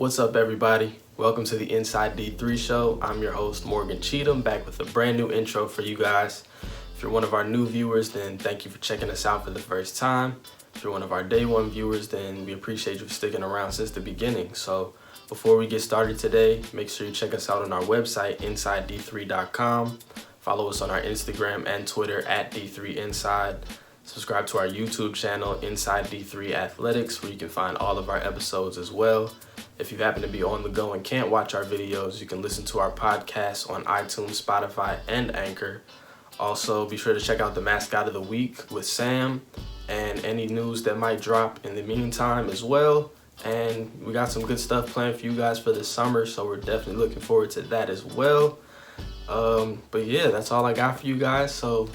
What's up, everybody? Welcome to the Inside D3 show. I'm your host, Morgan Cheatham, back with a brand new intro for you guys. If you're one of our new viewers, then thank you for checking us out for the first time. If you're one of our day one viewers, then we appreciate you for sticking around since the beginning. So before we get started today, make sure you check us out on our website, InsideD3.com. Follow us on our Instagram and Twitter at D3Inside. Subscribe to our YouTube channel, Inside D3 Athletics, where you can find all of our episodes as well. If you happen to be on the go and can't watch our videos, you can listen to our podcasts on iTunes, Spotify, and Anchor. Also, be sure to check out the Mascot of the Week with Sam and any news that might drop in the meantime as well. And we got some good stuff planned for you guys for this summer, so we're definitely looking forward to that as well. But yeah, that's all I got for you guys, so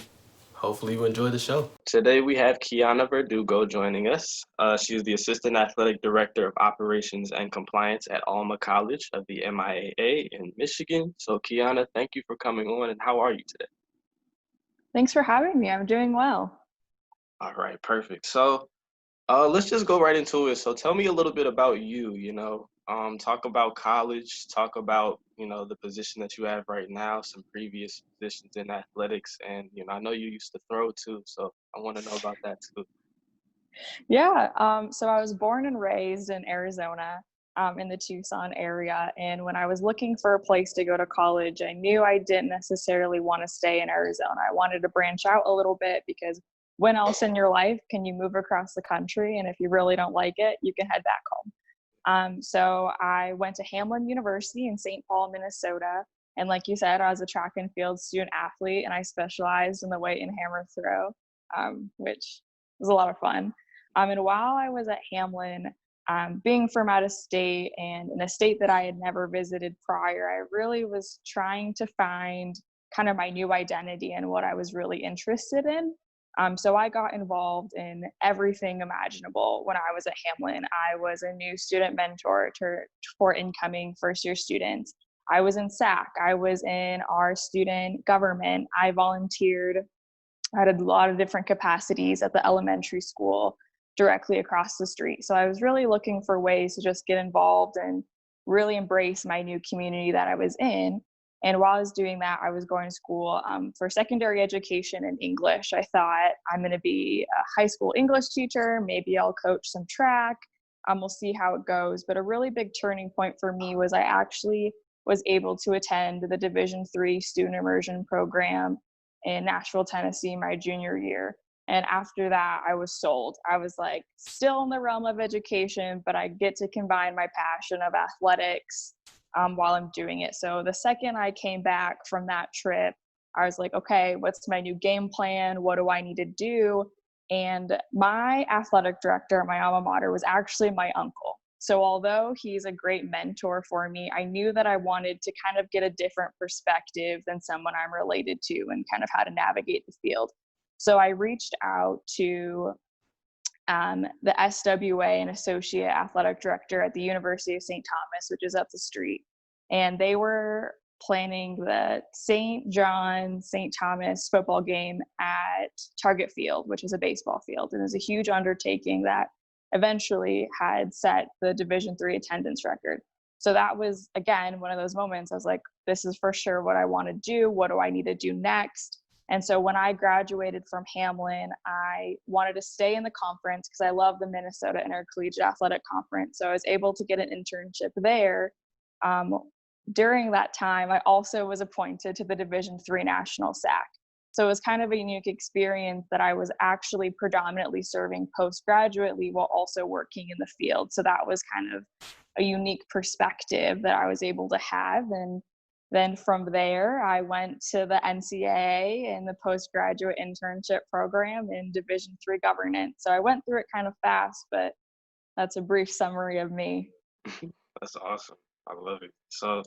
hopefully you enjoy the show. Today we have Kiana Verdugo joining us. She is the Assistant Athletic Director of Operations and Compliance at Alma College of the MIAA in Michigan. So Kiana, thank you for coming on, and how are you today? Thanks for having me. I'm doing well. All right, perfect. So let's just go right into it. So tell me a little bit about you, talk about college, talk about, the position that you have right now, some previous positions in athletics. And, I know you used to throw too, so I want to know about that too. Yeah, so I was born and raised in Arizona, in the Tucson area. And when I was looking for a place to go to college, I knew I didn't necessarily want to stay in Arizona. I wanted to branch out a little bit because when else in your life can you move across the country? And if you really don't like it, you can head back home. So I went to Hamline University in St. Paul, Minnesota. And like you said, I was a track and field student athlete, and I specialized in the weight and hammer throw, which was a lot of fun. And while I was at Hamline, being from out of state and in a state that I had never visited prior, I really was trying to find kind of my new identity and what I was really interested in. So I got involved in everything imaginable when I was at Hamline. I was a new student mentor for incoming first-year students. I was in SAAC. I was in our student government. I volunteered. I had a lot of different capacities at the elementary school directly across the street. So I was really looking for ways to just get involved and really embrace my new community that I was in. And while I was doing that, I was going to school for secondary education in English. I thought, I'm going to be a high school English teacher. Maybe I'll coach some track. We'll see how it goes. But a really big turning point for me was I actually was able to attend the Division III Student Immersion Program in Nashville, Tennessee, my junior year. And after that, I was sold. I was like, still in the realm of education, but I get to combine my passion of athletics while I'm doing it. So the second I came back from that trip, I was like, okay, what's my new game plan? What do I need to do? And my athletic director at my alma mater was actually my uncle. So although he's a great mentor for me, I knew that I wanted to kind of get a different perspective than someone I'm related to and kind of how to navigate the field. So I reached out to the SWA and Associate Athletic Director at the University of St. Thomas, which is up the street. And they were planning the St. John, St. Thomas football game at Target Field, which is a baseball field. And it was a huge undertaking that eventually had set the Division III attendance record. So that was, again, one of those moments I was like, this is for sure what I want to do. What do I need to do next? And so when I graduated from Hamline, I wanted to stay in the conference because I love the Minnesota Intercollegiate Athletic Conference. So I was able to get an internship there. During that time, I also was appointed to the Division III National SAAC. So it was kind of a unique experience that I was actually predominantly serving postgraduately while also working in the field. So that was kind of a unique perspective that I was able to have. And then from there, I went to the NCAA in the postgraduate internship program in Division III Governance. So I went through it kind of fast, but that's a brief summary of me. That's awesome. I love it. So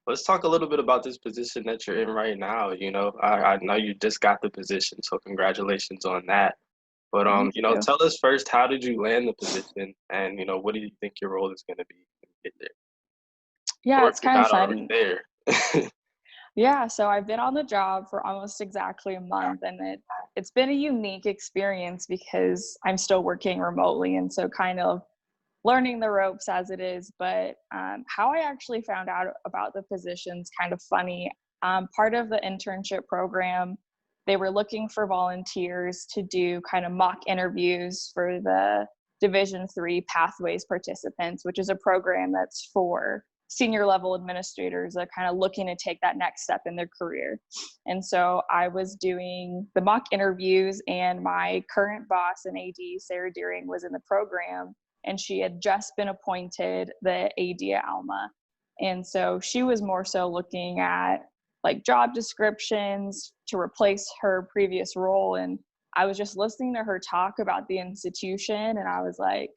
let's talk a little bit about this position that you're in right now. I know you just got the position, so congratulations on that. But, tell us first, how did you land the position? And, what do you think your role is going to be when you get there? Yeah, Or it's if you're kind of not already sudden. there. Yeah, so I've been on the job for almost exactly a month, and it's been a unique experience because I'm still working remotely. And so kind of learning the ropes as it is. But how I actually found out about the position's kind of funny. Part of the internship program, they were looking for volunteers to do kind of mock interviews for the Division III Pathways participants, which is a program that's for senior level administrators that are kind of looking to take that next step in their career. And so I was doing the mock interviews, and my current boss and AD, Sarah Deering, was in the program, and she had just been appointed the AD at Alma. And so she was more so looking at like job descriptions to replace her previous role. And I was just listening to her talk about the institution, and I was like,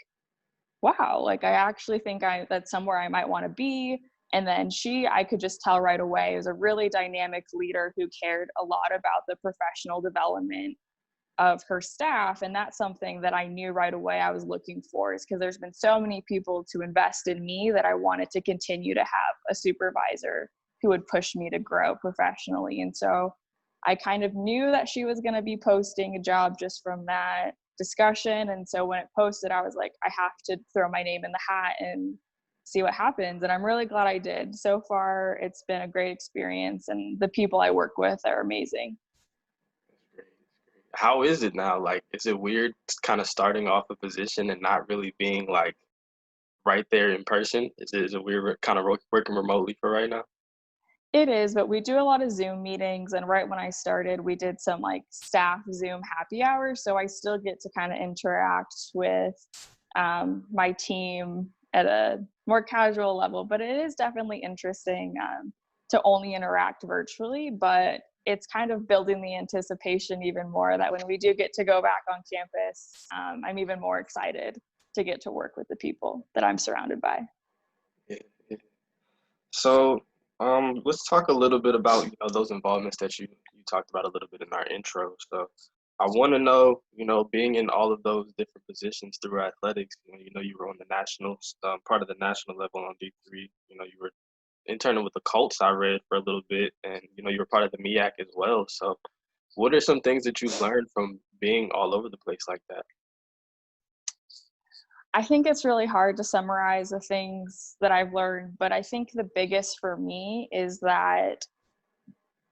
wow, like I actually think that's somewhere I might want to be. And then I could just tell right away, was a really dynamic leader who cared a lot about the professional development of her staff. And that's something that I knew right away I was looking for, is because there's been so many people to invest in me that I wanted to continue to have a supervisor who would push me to grow professionally. And so I kind of knew that she was going to be posting a job just from that discussion. And so when it posted, I was like, I have to throw my name in the hat and see what happens. And I'm really glad I did. So far, it's been a great experience, and the people I work with are amazing. How is it now? Like, is it weird kind of starting off a position and not really being like right there in person? Is it weird kind of working remotely for right now? It is, but we do a lot of Zoom meetings. And right when I started, we did some like staff Zoom happy hours. So I still get to kind of interact with my team at a more casual level. But it is definitely interesting to only interact virtually. But it's kind of building the anticipation even more that when we do get to go back on campus, I'm even more excited to get to work with the people that I'm surrounded by. Yeah, yeah. So let's talk a little bit about those involvements that you talked about a little bit in our intro. So I want to know, being in all of those different positions through athletics. You were on the nationals, part of the national level on D3. You were interning with the Colts, I read, for a little bit, and you were part of the MEAC as well. So what are some things that you've learned from being all over the place like that? I think it's really hard to summarize the things that I've learned, but I think the biggest for me is that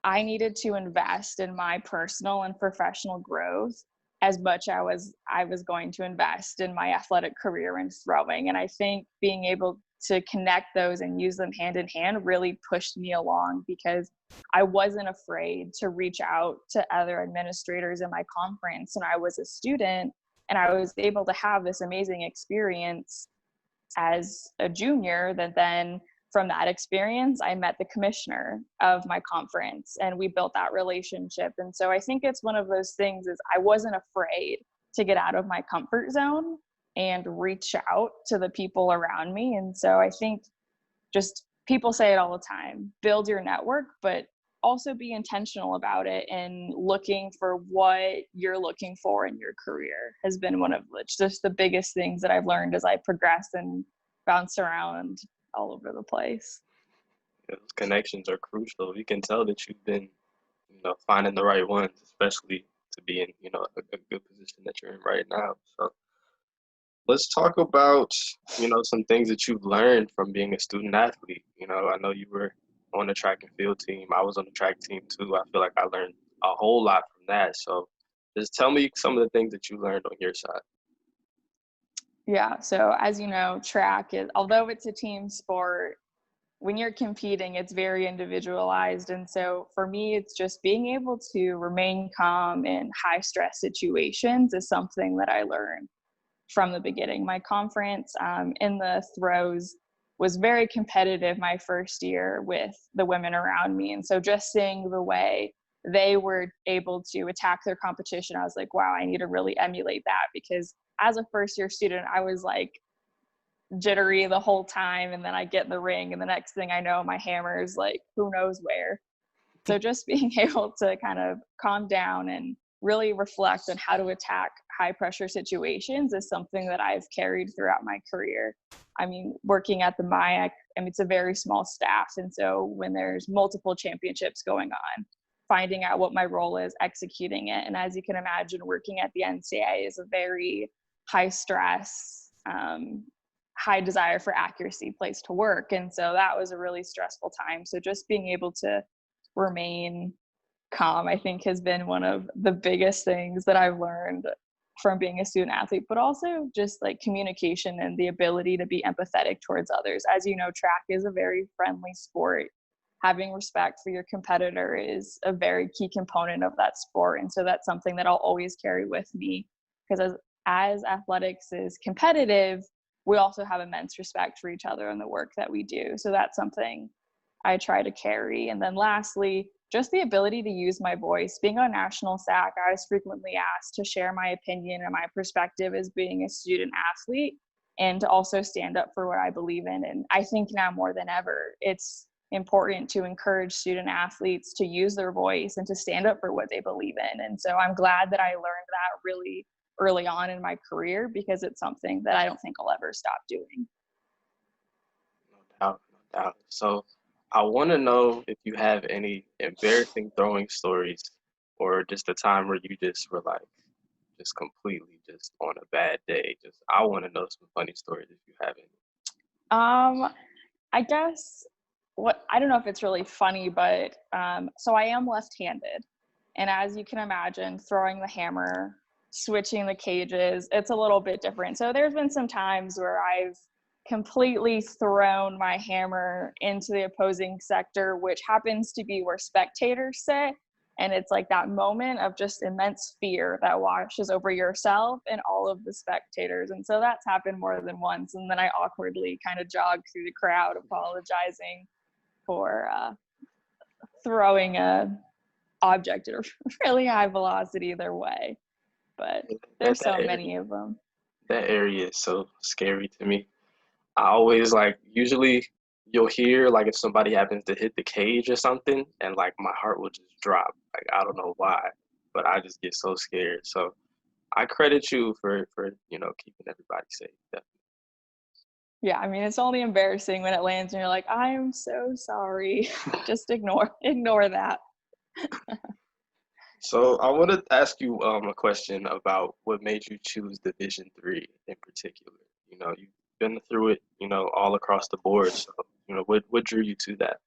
I needed to invest in my personal and professional growth as much as I was going to invest in my athletic career and throwing. And I think being able to connect those and use them hand in hand really pushed me along, because I wasn't afraid to reach out to other administrators in my conference. And I was a student, and I was able to have this amazing experience as a junior that then from that experience, I met the commissioner of my conference, and we built that relationship. And so I think it's one of those things is I wasn't afraid to get out of my comfort zone and reach out to the people around me. And so I think just people say it all the time, build your network, but also be intentional about it, and looking for what you're looking for in your career has been one of just the biggest things that I've learned as I progress and bounce around all over the place. Those connections are crucial. You can tell that you've been, finding the right ones, especially to be in, a good position that you're in right now. So let's talk about, some things that you've learned from being a student athlete. I know you were on the track and field team. I was on the track team too. I feel like I learned a whole lot from that. So just tell me some of the things that you learned on your side. Yeah. So as you know, track is, although it's a team sport, when you're competing, it's very individualized. And so for me, it's just being able to remain calm in high stress situations is something that I learned from the beginning. My conference in the throws was very competitive my first year with the women around me. And so just seeing the way they were able to attack their competition, I was like, wow, I need to really emulate that, because as a first year student, I was like jittery the whole time. And then I get in the ring, and the next thing I know, my hammer is like, who knows where. So just being able to kind of calm down and really reflect on how to attack high pressure situations is something that I've carried throughout my career. I mean, working at the MIAC, it's a very small staff. And so when there's multiple championships going on, finding out what my role is, executing it. And as you can imagine, working at the NCAA is a very high stress high desire for accuracy place to work. And so that was a really stressful time. So just being able to remain calm, I think, has been one of the biggest things that I've learned from being a student athlete, but also just like communication and the ability to be empathetic towards others. As you know, track is a very friendly sport. Having respect for your competitor is a very key component of that sport. And so that's something that I'll always carry with me, because as athletics is competitive, we also have immense respect for each other and the work that we do. So that's something I try to carry. And then lastly, just the ability to use my voice. Being on national SAAC, I was frequently asked to share my opinion and my perspective as being a student athlete, and to also stand up for what I believe in. And I think now more than ever, it's important to encourage student athletes to use their voice and to stand up for what they believe in. And so I'm glad that I learned that really early on in my career, because it's something that I don't think I'll ever stop doing. No doubt, no doubt. So I want to know if you have any embarrassing throwing stories, or just a time where you just were like, just completely just on a bad day. Just, I want to know some funny stories if you have any. I guess I don't know if it's really funny, but so I am left-handed. And as you can imagine, throwing the hammer, switching the cages, it's a little bit different. So there's been some times where I've completely thrown my hammer into the opposing sector, which happens to be where spectators sit. And it's like that moment of just immense fear that washes over yourself and all of the spectators. And so that's happened more than once. And then I awkwardly kind of jog through the crowd, apologizing for throwing a object at a really high velocity their way. But there's so many of them. That area is so scary to me. I always like, usually you'll hear like if somebody happens to hit the cage or something, and like my heart will just drop. Like, I don't know why, but I just get so scared. So I credit you for keeping everybody safe. Definitely. Yeah, I mean, it's only embarrassing when it lands and you're like, I am so sorry. Just ignore that. So I want to ask you a question about what made you choose Division III in particular. You've been through it, all across the board. So, what drew you to that?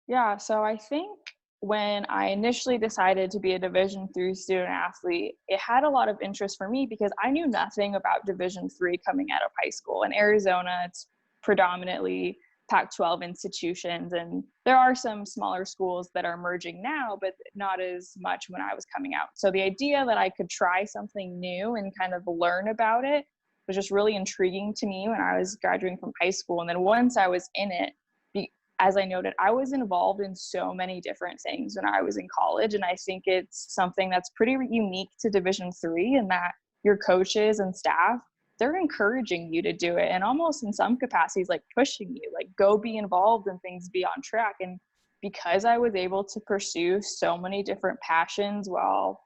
Yeah, so I think when I initially decided to be a Division III student athlete, it had a lot of interest for me because I knew nothing about Division III coming out of high school. In Arizona, it's predominantly Pac-12 institutions, and there are some smaller schools that are merging now, but not as much when I was coming out. So the idea that I could try something new and kind of learn about it was just really intriguing to me when I was graduating from high school. And then once I was in it, as I noted, I was involved in so many different things when I was in college. And I think it's something that's pretty unique to Division III, in that your coaches and staff, they're encouraging you to do it, and almost in some capacities, like pushing you, like, go be involved in things, be on track. And because I was able to pursue so many different passions while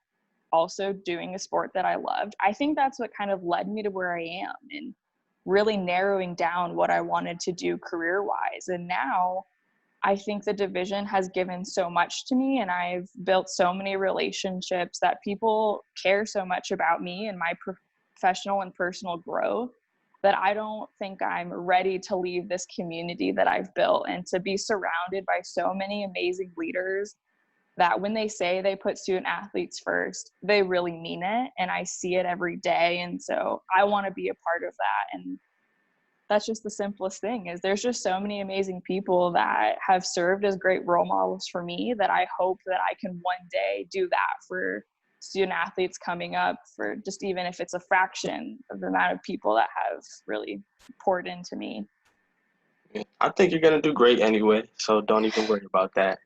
also doing a sport that I loved, I think that's what kind of led me to where I am, and really narrowing down what I wanted to do career-wise. And now I think the division has given so much to me, and I've built so many relationships that people care so much about me and my professional and personal growth, that I don't think I'm ready to leave this community that I've built, and to be surrounded by so many amazing leaders that when they say they put student athletes first, they really mean it. And I see it every day. And so I want to be a part of that. And that's just the simplest thing, is there's just so many amazing people that have served as great role models for me, that I hope that I can one day do that for student athletes coming up, for just even if it's a fraction of the amount of people that have really poured into me. I think you're going to do great anyway, so don't even worry about that.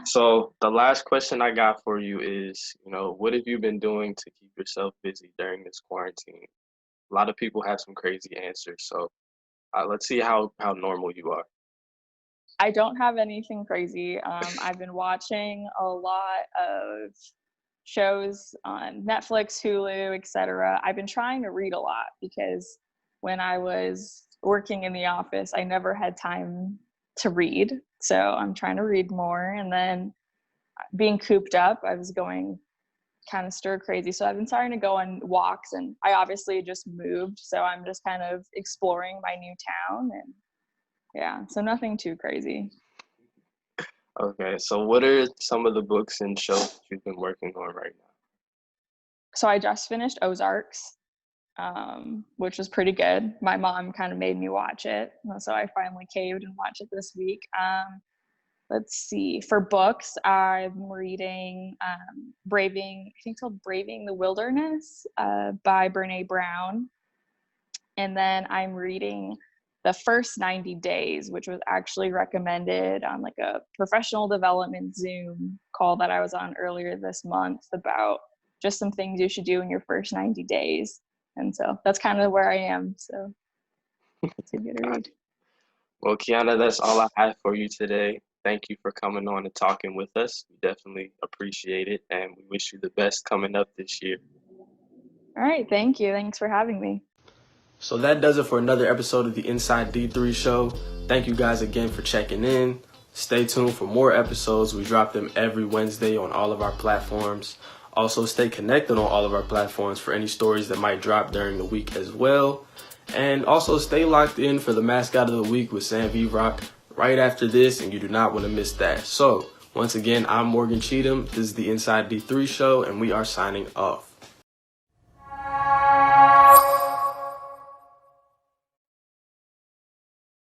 So the last question I got for you is, what have you been doing to keep yourself busy during this quarantine? A lot of people have some crazy answers, so let's see how normal you are. I don't have anything crazy. I've been watching a lot of shows on Netflix, Hulu, etc. I've been trying to read a lot, because when I was working in the office, I never had time to read. So I'm trying to read more. And then being cooped up, I was going kind of stir crazy. So I've been starting to go on walks, and I obviously just moved. So I'm just kind of exploring my new town, and yeah, so nothing too crazy. Okay, so what are some of the books and shows that you've been working on right now? So I just finished Ozarks, which was pretty good. My mom kind of made me watch it, so I finally caved and watched it this week. Let's see. For books, I'm reading Braving, I think it's called Braving the Wilderness by Brene Brown. And then I'm reading The First 90 Days, which was actually recommended on like a professional development Zoom call that I was on earlier this month about just some things you should do in your first 90 days. And so that's kind of where I am. So it's a good read. Well, Kiana, that's all I have for you today. Thank you for coming on and talking with us. We definitely appreciate it, and we wish you the best coming up this year. All right. Thank you. Thanks for having me. So that does it for another episode of the Inside D3 Show. Thank you guys again for checking in. Stay tuned for more episodes. We drop them every Wednesday on all of our platforms. Also, stay connected on all of our platforms for any stories that might drop during the week as well. And also stay locked in for the Mascot of the Week with Sam V. Rock right after this, and you do not want to miss that. So, once again, I'm Morgan Cheatham. This is the Inside D3 Show, and we are signing off.